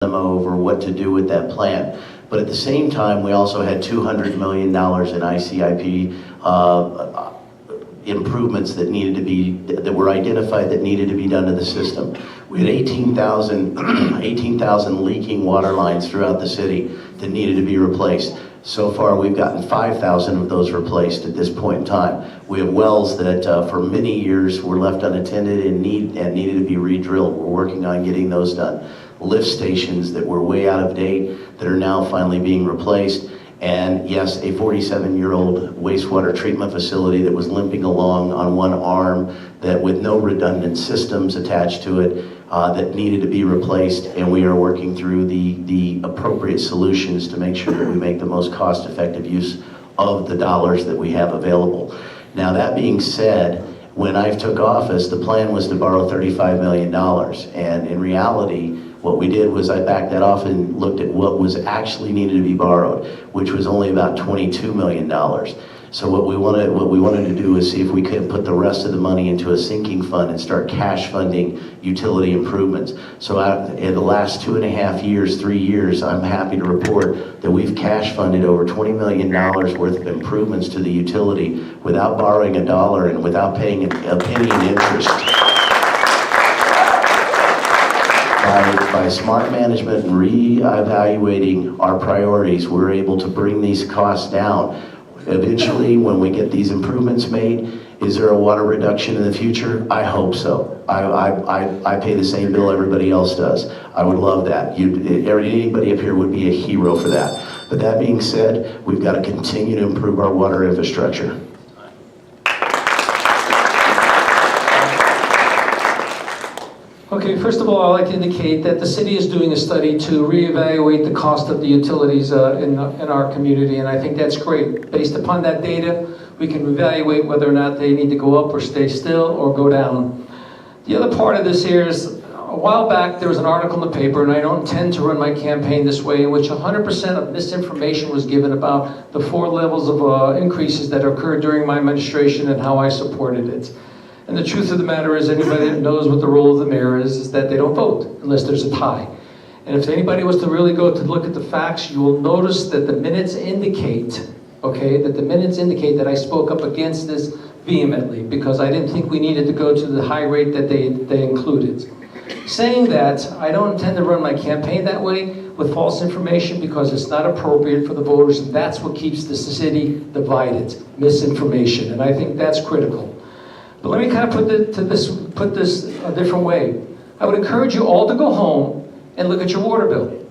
memo over what to do with that plan. But at the same time, we also had $200 million in ICIP improvements that needed to be, that were identified that needed to be done to the system. We had 18,000 leaking water lines throughout the city that needed to be replaced. So far, we've gotten 5,000 of those replaced at this point in time. We have wells that for many years were left unattended and needed to be re-drilled. We're working on getting those done. Lift stations that were way out of date that are now finally being replaced. And yes, a 47-year-old wastewater treatment facility that was limping along on one arm, that with no redundant systems attached to it, that needed to be replaced, and we are working through the appropriate solutions to make sure that we make the most cost-effective use of the dollars that we have available. Now, that being said, when I took office, the plan was to borrow $35 million, and in reality, what we did was I backed that off and looked at what was actually needed to be borrowed, which was only about $22 million. So what we wanted to do is see if we could put the rest of the money into a sinking fund and start cash funding utility improvements. So in the last 2.5 years, 3 years, I'm happy to report that we've cash funded over $20 million worth of improvements to the utility without borrowing a dollar and without paying a penny in interest. By smart management and re-evaluating our priorities, we're able to bring these costs down. Eventually, when we get these improvements made, is there a water reduction in the future? I hope so. I pay the same bill everybody else does. I would love that. Anybody up here would be a hero for that. But that being said, we've got to continue to improve our water infrastructure. Okay, first of all, I'd like to indicate that the city is doing a study to reevaluate the cost of the utilities in our community, and I think that's great. Based upon that data, we can evaluate whether or not they need to go up or stay still or go down. The other part of this here is, a while back there was an article in the paper, and I don't intend to run my campaign this way, in which 100% of misinformation was given about the 4 levels of increases that occurred during my administration and how I supported it. And the truth of the matter is, anybody that knows what the role of the mayor is that they don't vote unless there's a tie. And if anybody was to really go to look at the facts, you will notice that the minutes indicate, okay, that I spoke up against this vehemently because I didn't think we needed to go to the high rate that they included. Saying that, I don't intend to run my campaign that way with false information because it's not appropriate for the voters, and that's what keeps the city divided, misinformation, and I think that's critical. But let me kind of put this a different way. I would encourage you all to go home and look at your water bill.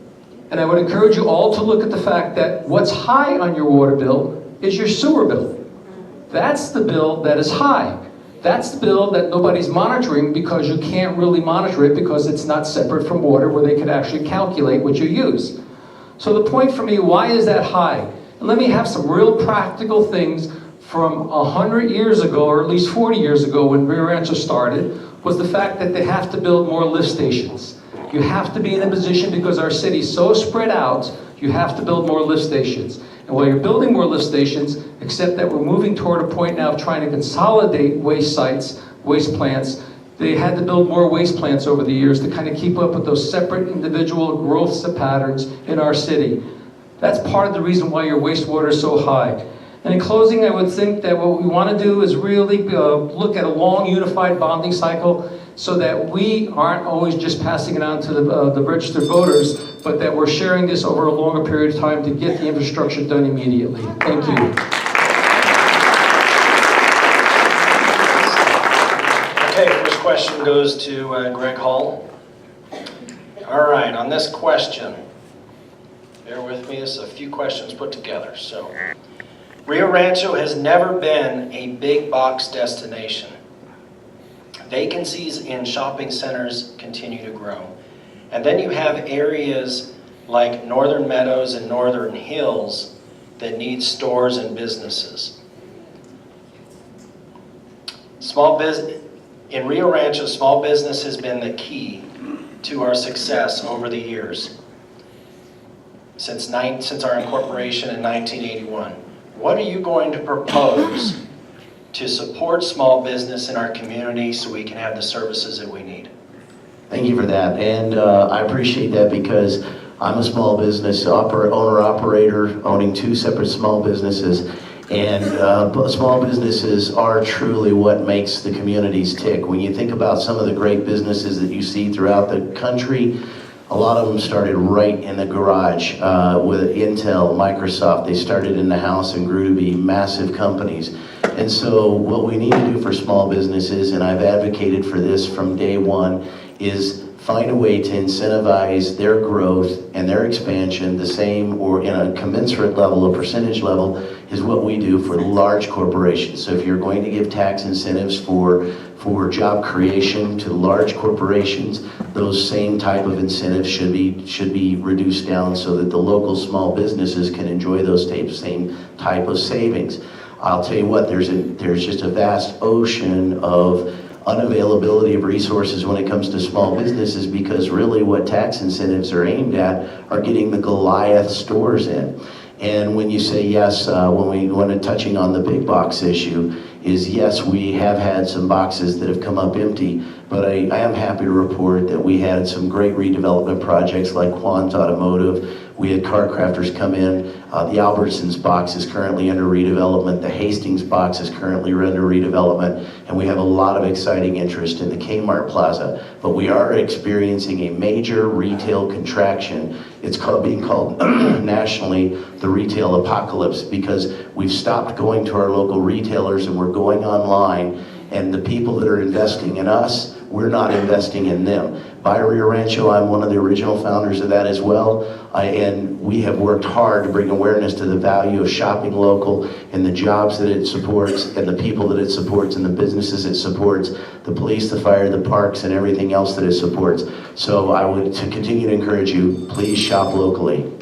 And I would encourage you all to look at the fact that what's high on your water bill is your sewer bill. That's the bill that is high. That's the bill that nobody's monitoring because you can't really monitor it because it's not separate from water where they could actually calculate what you use. So the point for me, why is that high? And let me have some real practical things from 100 years ago, or at least 40 years ago when Rio Rancho started, was the fact that they have to build more lift stations. You have to be in a position, because our city's so spread out, you have to build more lift stations. And while you're building more lift stations, except that we're moving toward a point now of trying to consolidate waste sites, waste plants, they had to build more waste plants over the years to kind of keep up with those separate individual growth patterns in our city. That's part of the reason why your wastewater is so high. And in closing, I would think that what we want to do is really look at a long unified bonding cycle so that we aren't always just passing it on to the registered voters, but that we're sharing this over a longer period of time to get the infrastructure done immediately. Thank you. Okay, first question goes to Greg Hall. All right, on this question, bear with me, there's a few questions put together. So, Rio Rancho has never been a big box destination. Vacancies in shopping centers continue to grow. And then you have areas like Northern Meadows and Northern Hills that need stores and businesses. In Rio Rancho, small business has been the key to our success over the years, since our incorporation in 1981. What are you going to propose to support small business in our community so we can have the services that we need? Thank you for that, and I appreciate that because I'm a small business owner-operator owning two separate small businesses, and small businesses are truly what makes the communities tick. When you think about some of the great businesses that you see throughout the country, a lot of them started right in the garage with Intel, Microsoft. They started in the house and grew to be massive companies. And so what we need to do for small businesses, and I've advocated for this from day one, is find a way to incentivize their growth and their expansion the same or in a commensurate level, a percentage level, is what we do for large corporations. So if you're going to give tax incentives for job creation to large corporations, those same type of incentives should be reduced down so that the local small businesses can enjoy those same type of savings. I'll tell you what, there's just a vast ocean of unavailability of resources when it comes to small businesses, because really what tax incentives are aimed at are getting the Goliath stores in. And when you say yes, when touching on the big box issue, is yes, we have had some boxes that have come up empty, but I am happy to report that we had some great redevelopment projects like Quan's Automotive. We had Car Crafters come in. The Albertsons box is currently under redevelopment. The Hastings box is currently under redevelopment. And we have a lot of exciting interest in the Kmart Plaza. But we are experiencing a major retail contraction. It's being called nationally the retail apocalypse, because we've stopped going to our local retailers and we're going online. And the people that are investing in us, we're not investing in them. By Rio Rancho, I'm one of the original founders of that as well. And we have worked hard to bring awareness to the value of shopping local and the jobs that it supports and the people that it supports and the businesses it supports, the police, the fire, the parks, and everything else that it supports. So I would to continue to encourage you, please shop locally.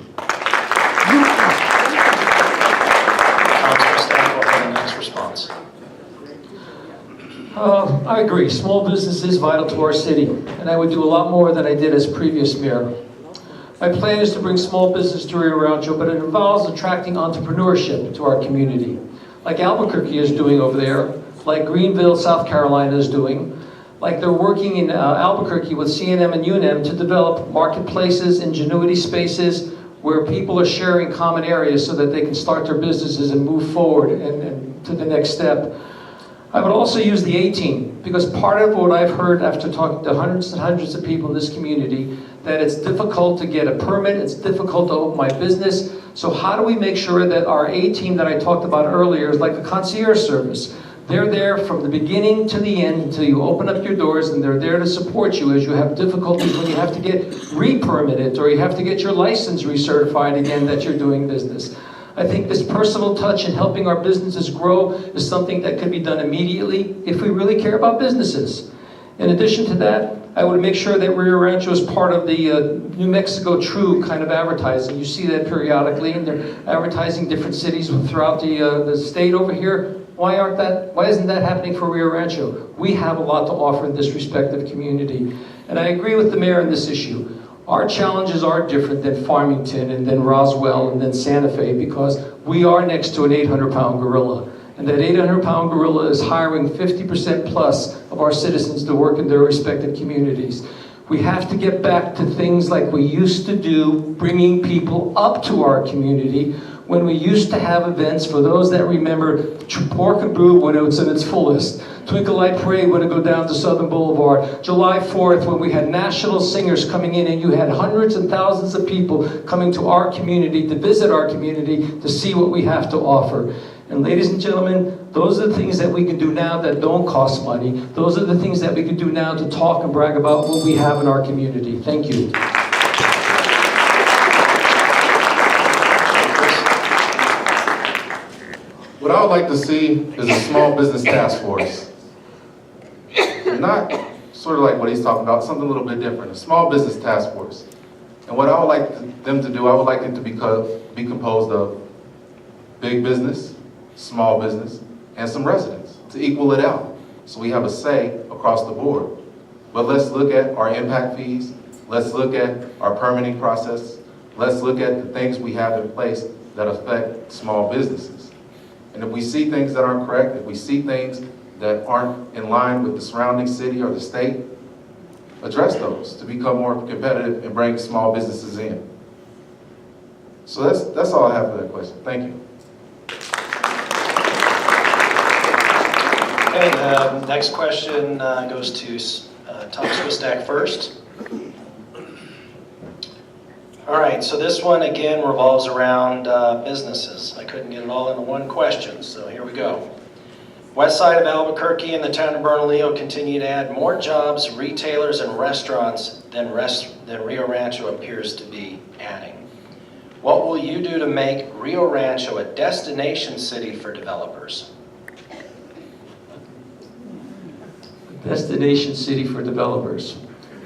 I agree. Small business is vital to our city, and I would do a lot more than I did as previous mayor. My plan is to bring small business to Rio Rancho, but it involves attracting entrepreneurship to our community, like Albuquerque is doing over there, like Greenville, South Carolina is doing, like they're working in Albuquerque with CNM and UNM to develop marketplaces, ingenuity spaces, where people are sharing common areas so that they can start their businesses and move forward and to the next step. I would also use the A-team, because part of what I've heard after talking to hundreds and hundreds of people in this community, that it's difficult to get a permit, it's difficult to open my business. So how do we make sure that our A-team that I talked about earlier is like a concierge service? They're there from the beginning to the end until you open up your doors, and they're there to support you as you have difficulties when you have to get re-permitted or you have to get your license recertified again that you're doing business. I think this personal touch in helping our businesses grow is something that could be done immediately if we really care about businesses. In addition to that, I would make sure that Rio Rancho is part of the New Mexico True kind of advertising. You see that periodically, and they're advertising different cities throughout the state over here. Why isn't that happening for Rio Rancho? We have a lot to offer in this respective community. And I agree with the mayor on this issue. Our challenges are different than Farmington and then Roswell and then Santa Fe, because we are next to an 800-pound gorilla. And that 800-pound gorilla is hiring 50% plus of our citizens to work in their respective communities. We have to get back to things like we used to do, bringing people up to our community, when we used to have events, for those that remember, Pork and Brew when it was in its fullest, Twinkle Light Parade when it go down to Southern Boulevard, July 4th when we had national singers coming in and you had hundreds and thousands of people coming to our community, to visit our community, to see what we have to offer. And ladies and gentlemen, those are the things that we can do now that don't cost money. Those are the things that we can do now to talk and brag about what we have in our community. Thank you. What I would like to see is a small business task force. Not sort of like what he's talking about, something a little bit different, a small business task force. And what I would like them to do, I would like it to be composed of big business, small business, and some residents to equal it out, so we have a say across the board. But let's look at our impact fees, let's look at our permitting process, let's look at the things we have in place that affect small businesses. And if we see things that aren't correct, if we see things that aren't in line with the surrounding city or the state, address those to become more competitive and bring small businesses in. So that's all I have for that question. Thank you. Okay, the next question goes to Tom Swistak first. All right, so this one again revolves around businesses. I couldn't get it all into one question, so here we go. West side of Albuquerque and the town of Bernalillo continue to add more jobs, retailers, and restaurants than Rio Rancho appears to be adding. What will you do to make Rio Rancho a destination city for developers? Destination city for developers.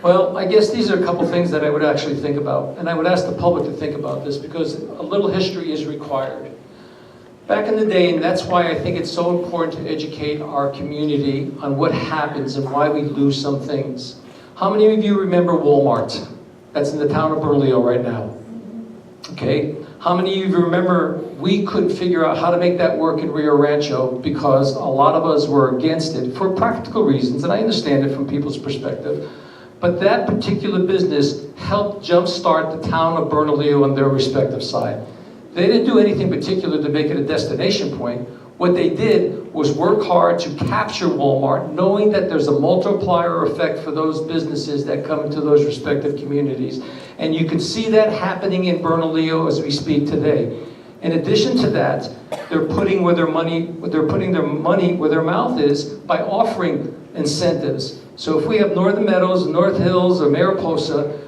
Well, I guess these are a couple things that I would actually think about, and I would ask the public to think about this because a little history is required. Back in the day, and that's why I think it's so important to educate our community on what happens and why we lose some things. How many of you remember Walmart? That's in the town of Bernalillo right now. Okay? How many of you remember we couldn't figure out how to make that work in Rio Rancho because a lot of us were against it for practical reasons, and I understand it from people's perspective. But that particular business helped jumpstart the town of Bernalillo on their respective side. They didn't do anything particular to make it a destination point. What they did was work hard to capture Walmart, knowing that there's a multiplier effect for those businesses that come into those respective communities. And you can see that happening in Bernalillo as we speak today. In addition to that, they're putting their money where their mouth is by offering incentives. So if we have Northern Meadows, North Hills, or Mariposa,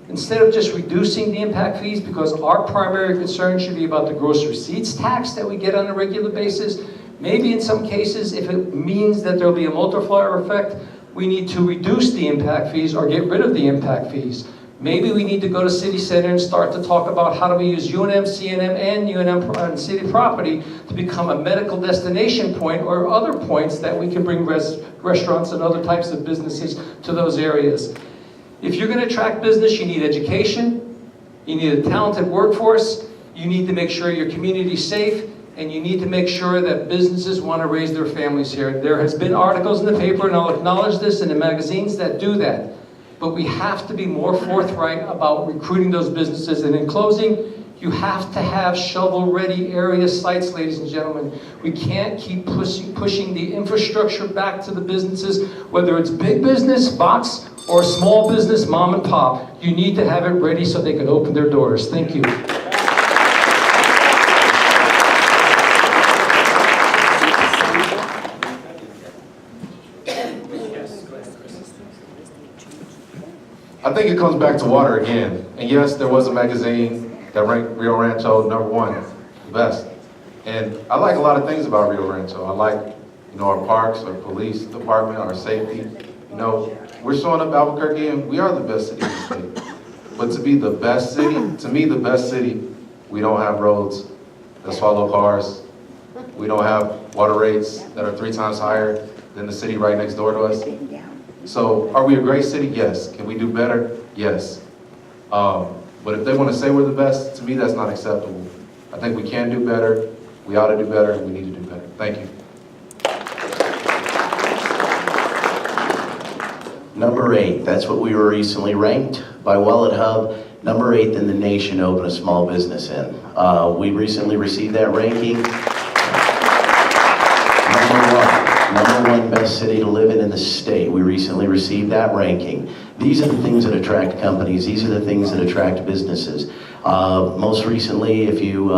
instead of just reducing the impact fees, because our primary concern should be about the gross receipts tax that we get on a regular basis, maybe in some cases, if it means that there'll be a multiplier effect, we need to reduce the impact fees or get rid of the impact fees. Maybe we need to go to City Center and start to talk about how do we use UNM, CNM, and UNM city property to become a medical destination point or other points that we can bring restaurants and other types of businesses to those areas. If you're going to attract business, you need education, you need a talented workforce, you need to make sure your community's safe, and you need to make sure that businesses want to raise their families here. There has been articles in the paper, and I'll acknowledge this, in the magazines that do that. But we have to be more forthright about recruiting those businesses. And in closing, you have to have shovel-ready area sites, ladies and gentlemen. We can't keep pushing the infrastructure back to the businesses, whether it's big business, box, or small business, mom and pop. You need to have it ready so they can open their doors. Thank you. I think it comes back to water again. And yes, there was a magazine that ranked Rio Rancho #1, the best. And I like a lot of things about Rio Rancho. I like, our parks, our police department, our safety. We're showing up Albuquerque and we are the best city in the state. But to be the best city, to me the best city, we don't have roads that swallow cars. We don't have water rates that are 3 times higher than the city right next door to us. So are we a great city? Yes. Can we do better? Yes. But if they want to say we're the best, to me that's not acceptable. I think we can do better, we ought to do better, and we need to do better. Thank you. Number 8, that's what we were recently ranked by Wallet Hub. Number 8 in the nation to open a small business in. We recently received that ranking. Number one best city to live in the state. We recently received that ranking. These are the things that attract companies. These are the things that attract businesses. Most recently, if you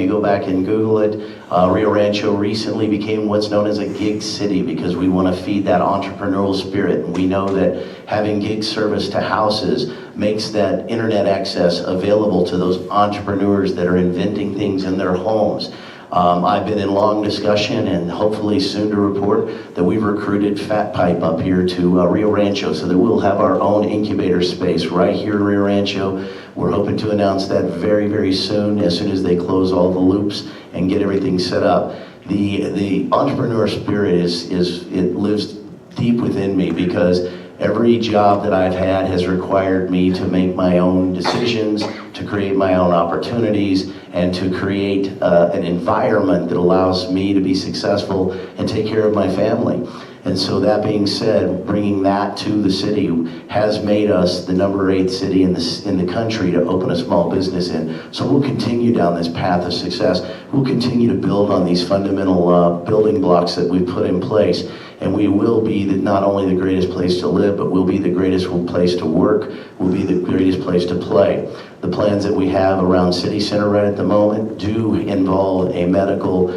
go back and Google it, Rio Rancho recently became what's known as a gig city because we want to feed that entrepreneurial spirit. And we know that having gig service to houses makes that internet access available to those entrepreneurs that are inventing things in their homes. I've been in long discussion and hopefully soon to report that we've recruited Fat Pipe up here to Rio Rancho so that we'll have our own incubator space right here in Rio Rancho. We're hoping to announce that very, very soon as they close all the loops and get everything set up. The entrepreneur spirit it lives deep within me because every job that I've had has required me to make my own decisions, to create my own opportunities, and to create an environment that allows me to be successful and take care of my family. And so that being said, bringing that to the city has made us the number 8 city in the country to open a small business in. So we'll continue down this path of success. We'll continue to build on these fundamental building blocks that we've put in place. And we will be not only the greatest place to live, but we'll be the greatest place to work. We'll be the greatest place to play. The plans that we have around City Center right at the moment do involve a medical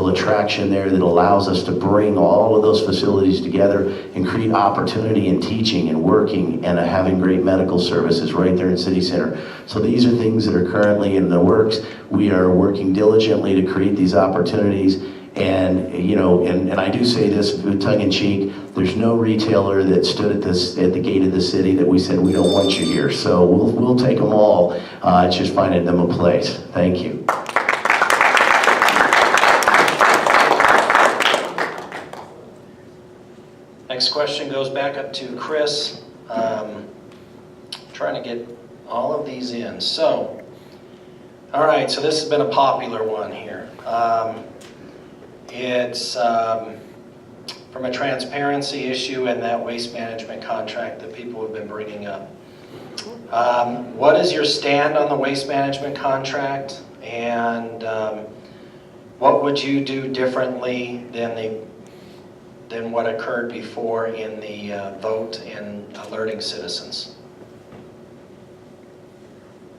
attraction there that allows us to bring all of those facilities together and create opportunity in teaching and working and having great medical services right there in City Center. So these are things that are currently in the works. We are working diligently to create these opportunities. And and I do say this with tongue in cheek, there's no retailer that stood at the gate of the city that we said we don't want you here. So we'll take them all. It's just finding them a place. Thank you. Next question goes back up to Chris. Trying to get all of these in. So, all right, so this has been a popular one here. It's from a transparency issue and that waste management contract that people have been bringing up. What is your stand on the waste management contract, and what would you do differently than what occurred before in the vote and alerting citizens?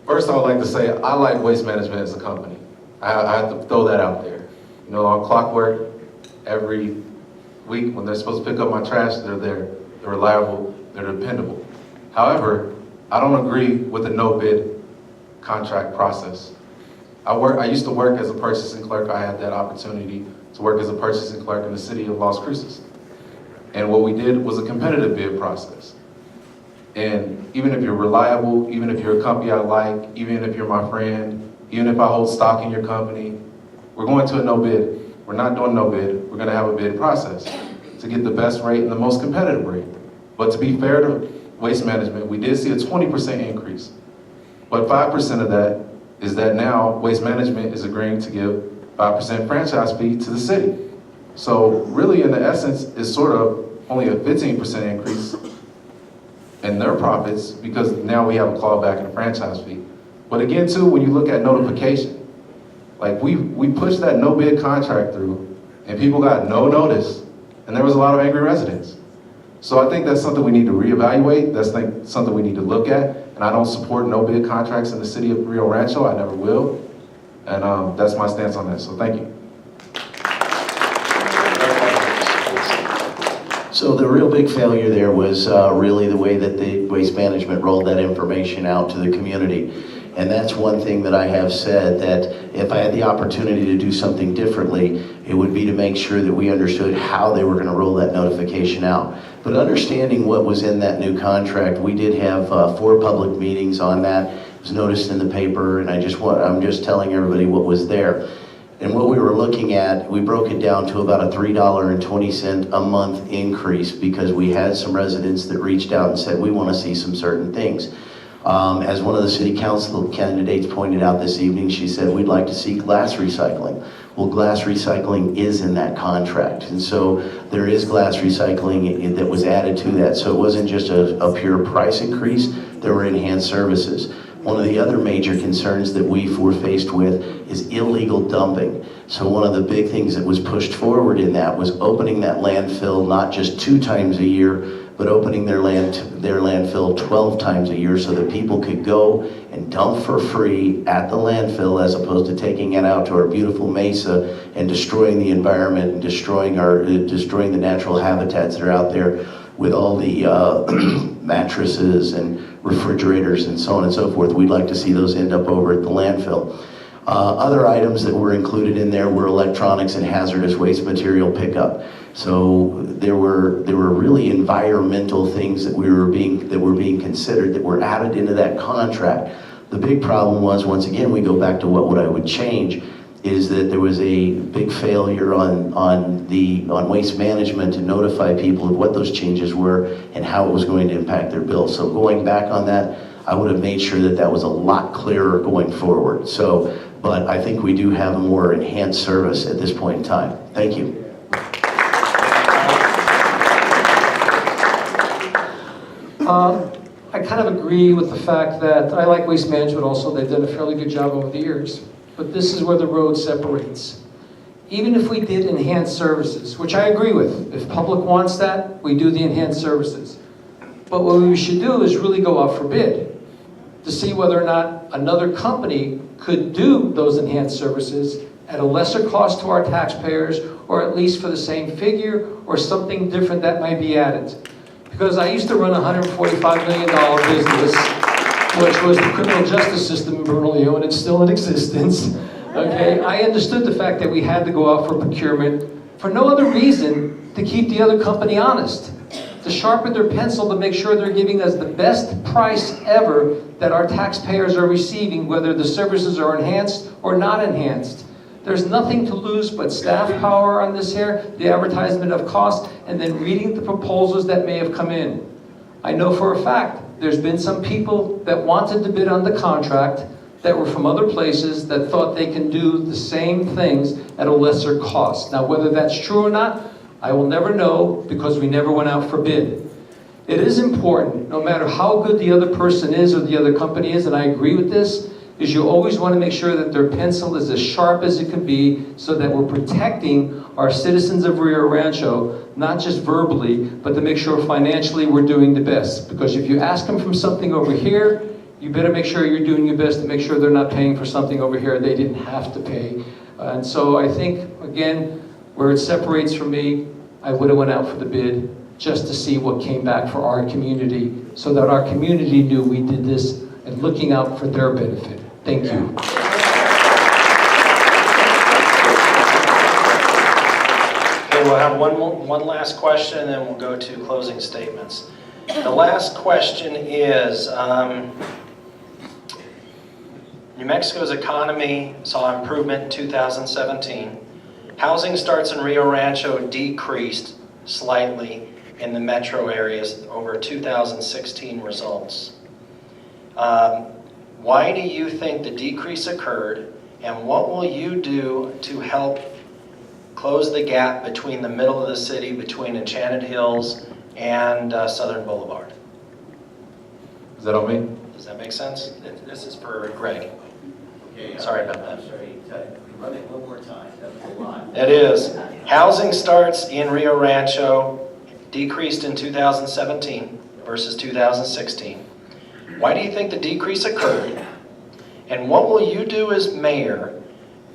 First, I would like to say I like Waste Management as a company. I have to throw that out there. On clockwork, every week when they're supposed to pick up my trash, they're there. They're reliable. They're dependable. However, I don't agree with the no-bid contract process. I used to work as a purchasing clerk. I had that opportunity to work as a purchasing clerk in the city of Las Cruces. And what we did was a competitive bid process. And even if you're reliable, even if you're a company I like, even if you're my friend, even if I hold stock in your company, we're going to a no bid. We're not doing no bid. We're going to have a bid process to get the best rate and the most competitive rate. But to be fair to Waste Management, we did see a 20% increase. But 5% of that is that now Waste Management is agreeing to give 5% franchise fee to the city. So really, in the essence, it's sort of only a 15% increase in their profits because now we have a clawback in the franchise fee. But again, too, when you look at notification, like we pushed that no bid contract through and people got no notice and there was a lot of angry residents. So I think that's something we need to reevaluate. That's something we need to look at. And I don't support no bid contracts in the city of Rio Rancho. I never will. And that's my stance on that. So thank you. So the real big failure there was really the way that the Waste Management rolled that information out to the community. And that's one thing that I have said, that if I had the opportunity to do something differently, it would be to make sure that we understood how they were going to roll that notification out. But understanding what was in that new contract, we did have 4 public meetings on that. It was noticed in the paper, and I'm just telling everybody what was there. And what we were looking at, we broke it down to about a $3.20 a month increase because we had some residents that reached out and said, we want to see some certain things. As one of the city council candidates pointed out this evening, she said, we'd like to see glass recycling. Well, glass recycling is in that contract. And so there is glass recycling that was added to that. So it wasn't just a pure price increase, there were enhanced services. One of the other major concerns that we were faced with is illegal dumping. So one of the big things that was pushed forward in that was opening that landfill not just 2 times a year, but opening their landfill 12 times a year so that people could go and dump for free at the landfill as opposed to taking it out to our beautiful mesa and destroying the environment and destroying the natural habitats that are out there with all the mattresses and refrigerators and so on and so forth. We'd like to see those end up over at the landfill. Other items that were included in there were electronics and hazardous waste material pickup. So there were really environmental things that were being considered that were added into that contract. The big problem was, once again, we go back to what I would change, is that there was a big failure on Waste Management to notify people of what those changes were and how it was going to impact their bill. So going back on that, I would have made sure that that was a lot clearer going forward. So, but I think we do have a more enhanced service at this point in time. Thank you. I kind of agree with the fact that I like Waste Management also. They've done a fairly good job over the years. But this is where the road separates. Even if we did enhanced services, which I agree with, if public wants that, we do the enhanced services. But what we should do is really go out for bid to see whether or not another company could do those enhanced services at a lesser cost to our taxpayers, or at least for the same figure, or something different that might be added. Because I used to run a $145 million business, which was the criminal justice system in Bernalillo, and it's still in existence. Okay, I understood the fact that we had to go out for procurement for no other reason to keep the other company honest, to sharpen their pencil to make sure they're giving us the best price ever that our taxpayers are receiving, whether the services are enhanced or not enhanced. There's nothing to lose but staff power on this here, the advertisement of cost, and then reading the proposals that may have come in. I know for a fact there's been some people that wanted to bid on the contract that were from other places that thought they can do the same things at a lesser cost. Now, whether that's true or not, I will never know because we never went out for bid. It is important, no matter how good the other person is or the other company is, and I agree with this, is you always want to make sure that their pencil is as sharp as it can be so that we're protecting our citizens of Rio Rancho, not just verbally, but to make sure financially we're doing the best. Because if you ask them from something over here, you better make sure you're doing your best to make sure they're not paying for something over here they didn't have to pay. And so I think, again, where it separates from me, I would have went out for the bid just to see what came back for our community so that our community knew we did this and looking out for their benefit. Thank you. Okay, we'll have one last question, and then we'll go to closing statements. The last question is, New Mexico's economy saw improvement in 2017. Housing starts in Rio Rancho decreased slightly in the metro areas over 2016 results. Why do you think the decrease occurred, and what will you do to help close the gap between the middle of the city, between Enchanted Hills and Southern Boulevard? Is that on me? Does that make sense? This is for Greg. Okay, Sorry about that. I'm sorry, run it one more time, that was a lot. It is. Housing starts in Rio Rancho decreased in 2017 versus 2016. Why do you think the decrease occurred? And what will you do as mayor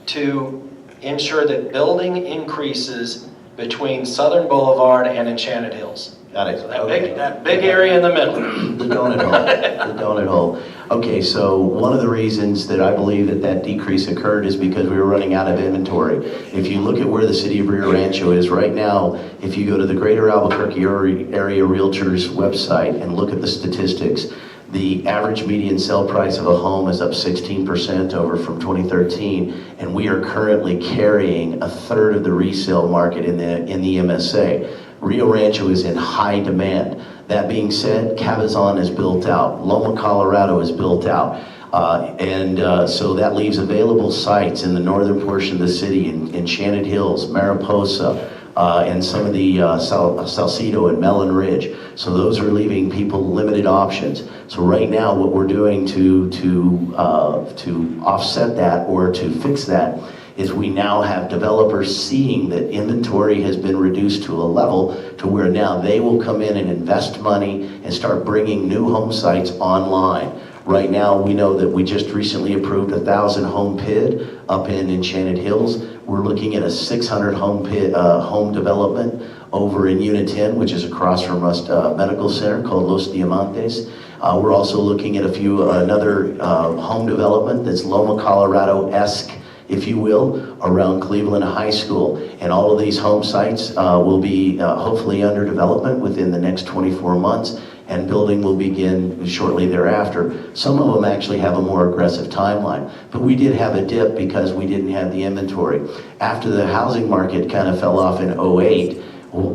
to ensure that building increases between Southern Boulevard and Enchanted Hills? Got it. So that, Okay. that big area in the middle. The donut hole. The donut hole. Okay, so one of the reasons that I believe that that decrease occurred is because we were running out of inventory. If you look at where the city of Rio Rancho is right now, if you go to the Greater Albuquerque Area Realtors website and look at the statistics, the average median sale price of a home is up 16% over from 2013, and we are currently carrying a third of the resale market in the MSA. Rio Rancho is in high demand. That being said, Cabazon is built out. Loma, Colorado is built out. So that leaves available sites in the northern portion of the city, in Enchanted Hills, Mariposa, and some of the Salcedo and Mellon Ridge. So those are leaving people limited options. So right now what we're doing to offset that or to fix that is we now have developers seeing that inventory has been reduced to a level to where now they will come in and invest money and start bringing new home sites online. Right now, we know that we just recently approved a 1,000 home PID up in Enchanted Hills. We're looking at a 600 home PID, home development over in Unit 10, which is across from Rust Medical Center, called Los Diamantes. We're also looking at another home development that's Loma, Colorado-esque, if you will, around Cleveland High School. And all of these home sites will be hopefully under development within the next 24 months, and building will begin shortly thereafter. Some of them actually have a more aggressive timeline, but we did have a dip because we didn't have the inventory. After the housing market kind of fell off in 2008,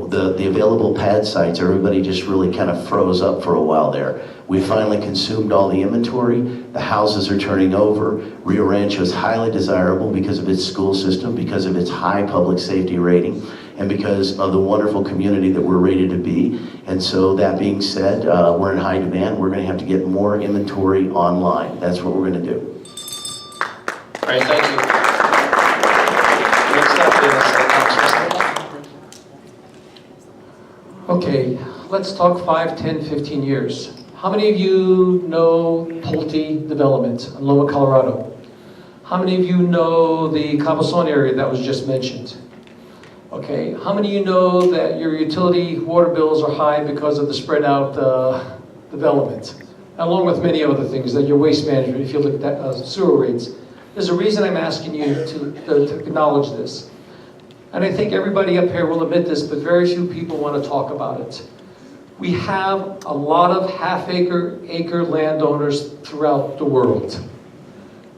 the available pad sites, everybody just really kind of froze up for a while there. We finally consumed all the inventory. The houses are turning over. Rio Rancho is highly desirable because of its school system, because of its high public safety rating. and because of the wonderful community that we're rated to be. And so that being said, we're in high demand. We're going to have to get more inventory online. That's what we're going to do. All right, thank you. Next up is Councilor. Okay, let's talk 5, 10, 15 years. How many of you know Pulte Development in Loma, Colorado? How many of you know the Cabazon area that was just mentioned? Okay, how many of you know that your utility water bills are high because of the spread out development? Along with many other things, that your waste management, if you look at that, sewer rates. There's a reason I'm asking you to acknowledge this. And I think everybody up here will admit this, but very few people want to talk about it. We have a lot of half-acre landowners throughout the world.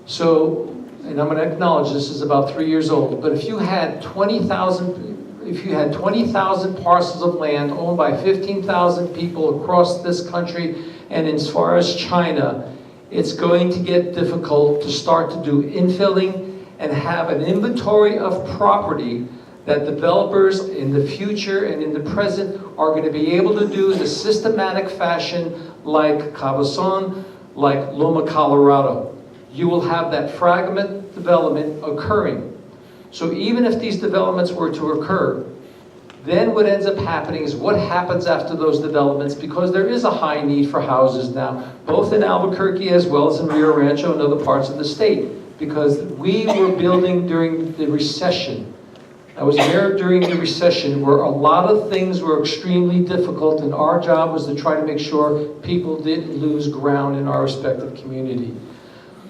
So, and I'm going to acknowledge this is about 3 years old, but if you had 20,000 parcels of land owned by 15,000 people across this country and as far as China, it's going to get difficult to start to do infilling and have an inventory of property that developers in the future and in the present are going to be able to do in a systematic fashion like Cabazon, like Loma, Colorado. You will have that fragment development occurring. So even if these developments were to occur, then what ends up happening is what happens after those developments, because there is a high need for houses now, both in Albuquerque as well as in Rio Rancho and other parts of the state, because we were building during the recession. I was there during the recession where a lot of things were extremely difficult, and our job was to try to make sure people didn't lose ground in our respective community.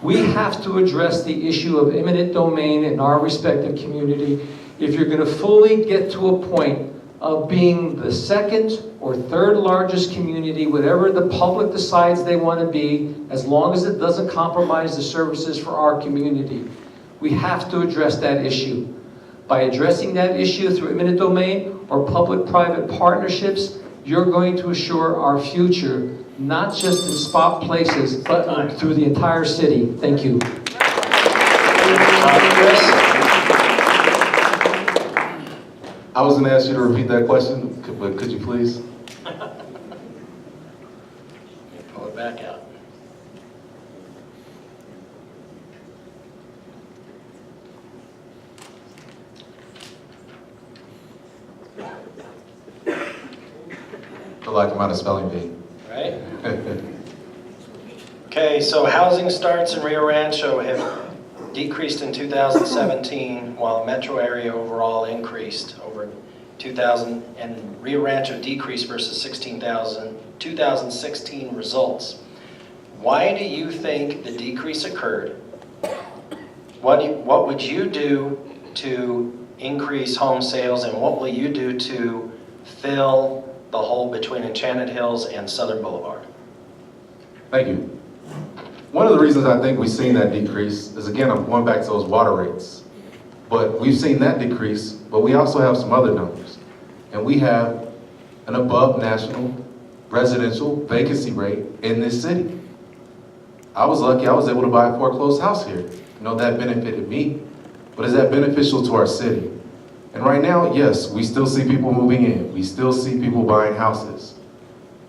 We have to address the issue of eminent domain in our respective community if you're going to fully get to a point of being the second or third largest community, whatever the public decides they want to be, as long as it doesn't compromise the services for our community. We have to address that issue. By addressing that issue through eminent domain or public-private partnerships, you're going to assure our future, not just in spot places, but through the entire city. Thank you. Chris? I was going to ask you to repeat that question, but could you please? Pull it back out. I feel like I'm out of spelling bee. Right? Okay, so housing starts in Rio Rancho have decreased in 2017, while the metro area overall increased over 2000, and Rio Rancho decreased versus 2016 results. Why do you think the decrease occurred? What would you do to increase home sales, and what will you do to fill the hole between Enchanted Hills and Southern Boulevard? Thank you. One of the reasons I think we've seen that decrease is, again, I'm going back to those water rates. But we've seen that decrease, but we also have some other numbers. And we have an above national residential vacancy rate in this city. I was lucky I was able to buy a foreclosed house here. You know, that benefited me, but is that beneficial to our city? And right now, yes, we still see people moving in. We still see people buying houses.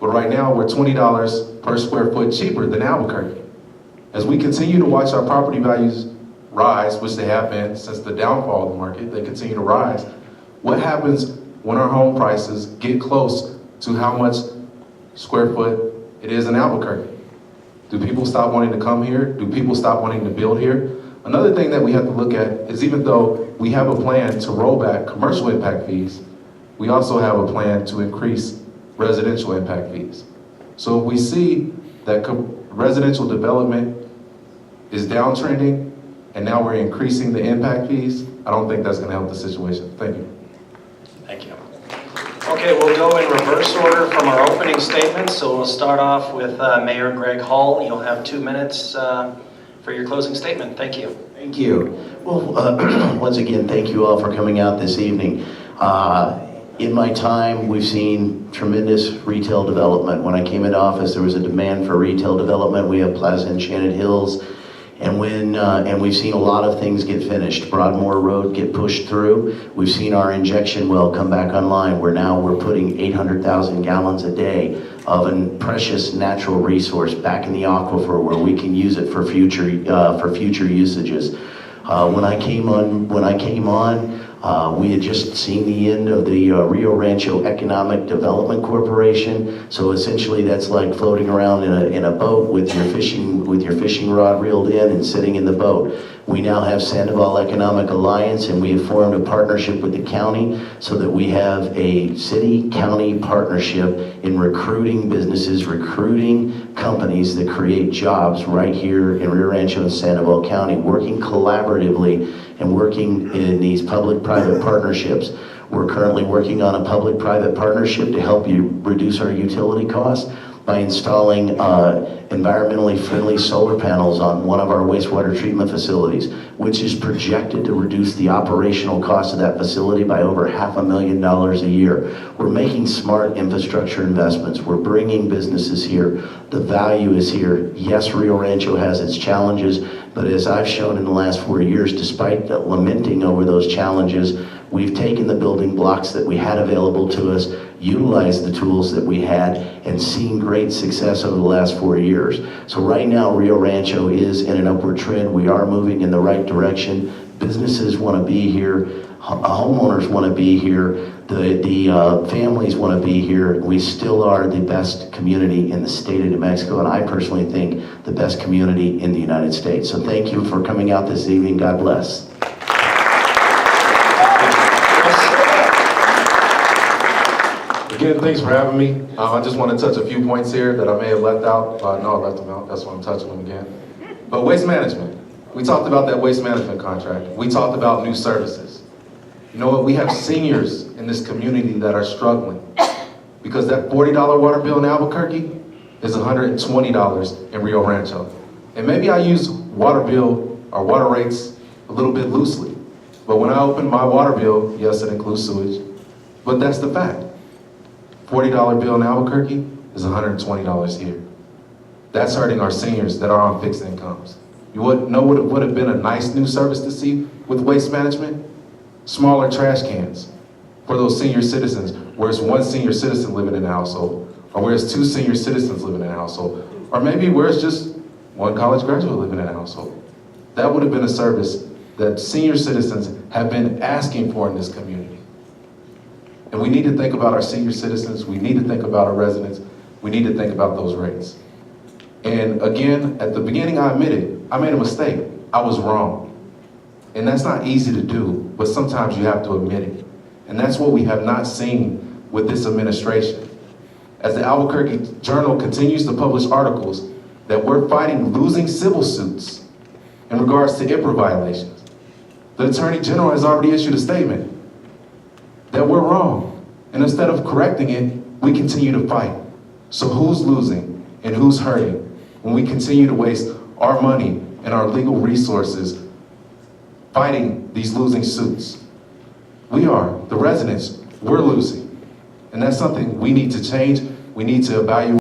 But right now, we're $20 per square foot cheaper than Albuquerque. As we continue to watch our property values rise, which they have been since the downfall of the market, they continue to rise. What happens when our home prices get close to how much square foot it is in Albuquerque? Do people stop wanting to come here? Do people stop wanting to build here? Another thing that we have to look at is, even though we have a plan to roll back commercial impact fees, we also have a plan to increase residential impact fees. So if we see that residential development is downtrending and now we're increasing the impact fees, I don't think that's going to help the situation. Thank you. Thank you. Okay, we'll go in reverse order from our opening statements. So we'll start off with Mayor Greg Hall. You'll have 2 minutes for your closing statement. Thank you. Thank you. Well, once again, thank you all for coming out this evening. In my time, we've seen tremendous retail development. When I came into office, there was a demand for retail development. We have Plaza Enchanted Hills And we've seen a lot of things get finished. Broadmoor Road get pushed through. We've seen our injection well come back online, where now we're putting 800,000 gallons a day of a precious natural resource back in the aquifer, where we can use it for future usages. When I came on, we had just seen the end of the Rio Rancho Economic Development Corporation. So essentially, that's like floating around in a boat with your fishing rod reeled in and sitting in the boat. We now have Sandoval Economic Alliance, and we have formed a partnership with the county so that we have a city-county partnership in recruiting businesses, recruiting companies that create jobs right here in Rio Rancho and Sandoval County, working collaboratively and working in these public-private partnerships. We're currently working on a public-private partnership to help you reduce our utility costs by installing environmentally friendly solar panels on one of our wastewater treatment facilities, which is projected to reduce the operational cost of that facility by over $500,000 a year. We're making smart infrastructure investments. We're bringing businesses here. The value is here. Yes, Rio Rancho has its challenges, but as I've shown in the last 4 years, despite lamenting over those challenges, we've taken the building blocks that we had available to us, utilized the tools that we had, and seen great success over the last 4 years. So right now, Rio Rancho is in an upward trend. We are moving in the right direction. Businesses want to be here. Homeowners want to be here. The families want to be here. We still are the best community in the state of New Mexico, and I personally think the best community in the United States. So thank you for coming out this evening. God bless. Again, thanks for having me. I just want to touch a few points here that I may have left out. No, I left them out. That's why I'm touching them again. But waste management. We talked about that waste management contract. We talked about new services. You know what? We have seniors in this community that are struggling because that $40 water bill in Albuquerque is $120 in Rio Rancho. And maybe I use water bill or water rates a little bit loosely. But when I open my water bill, yes, it includes sewage, but that's the fact. $40 bill in Albuquerque is $120 here. That's hurting our seniors that are on fixed incomes. You know what would have been a nice new service to see with waste management? Smaller trash cans for those senior citizens, where it's one senior citizen living in a household, or where it's two senior citizens living in a household, or maybe where it's just one college graduate living in a household. That would have been a service that senior citizens have been asking for in this community. And we need to think about our senior citizens. We need to think about our residents. We need to think about those rates. And again, at the beginning, I admitted, I made a mistake. I was wrong. And that's not easy to do, but sometimes you have to admit it. And that's what we have not seen with this administration. As the Albuquerque Journal continues to publish articles that we're fighting losing civil suits in regards to IPRA violations. The Attorney General has already issued a statement that we're wrong. And instead of correcting it, we continue to fight. So who's losing and who's hurting when we continue to waste our money and our legal resources fighting these losing suits? We are, the residents, we're losing. And that's something we need to change. We need to evaluate.